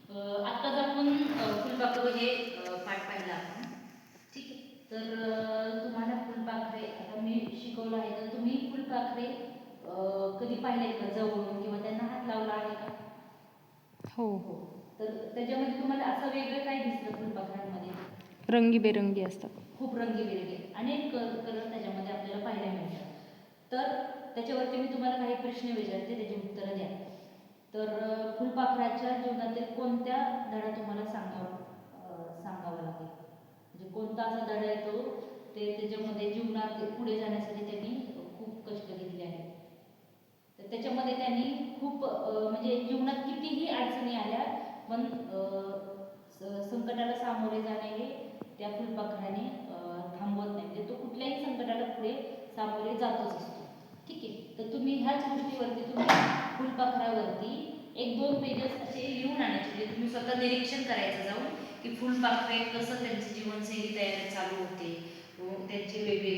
आत्ताच आपण फुलपाखरू हे पाठ पाहिला आपण. ठीक आहे. तर तुम्हाला फुलपाखरे आता मी शिकवलं आहे, तर तुम्ही फुलपाखरे कधी पाहिले का जवळून किंवा त्यांना हात लावला आहे का? हो. हो. तर त्याच्यामध्ये तुम्हाला असं वेगळं काय दिसलं फुलपाखरांमध्ये? रंगीबेरंगी असतात. खूप रंगीबेरंगी अनेक कलर त्याच्यामध्ये आपल्याला पाहायला मिळतात. तर त्याच्यावरती मी तुम्हाला काही प्रश्न विचारते, त्याची उत्तरं द्या. तर फुलपाखराच्या जीवनातील कोणत्या धडा तुम्हाला सांगावा लागेल? म्हणजे कोणता असा धडा येतो ते त्याच्यामध्ये जीवनात पुढे जाण्यासाठी त्यांनी खूप कष्ट घेतले आहेत. तर त्याच्यामध्ये त्यांनी खूप म्हणजे जीवनात कितीही अडचणी आल्या पण संकटाला सामोरे जाणे हे त्या फुलपाखराने थांबवत नाही. म्हणजे तो कुठल्याही संकटाला पुढे सामोरे जातच असतो. ठीक आहे. तर तुम्ही ह्याच गोष्टीवरती तुम्ही फुलपाखरावरती 1-2 पेजेस असे लिहून आणायचे, म्हणजे तुम्ही स्वतः निरीक्षण करायचं जाऊन की फुलपाखरे कसं त्यांची जीवनशैली तयार चालू होते, त्यांचे वेगवेगळे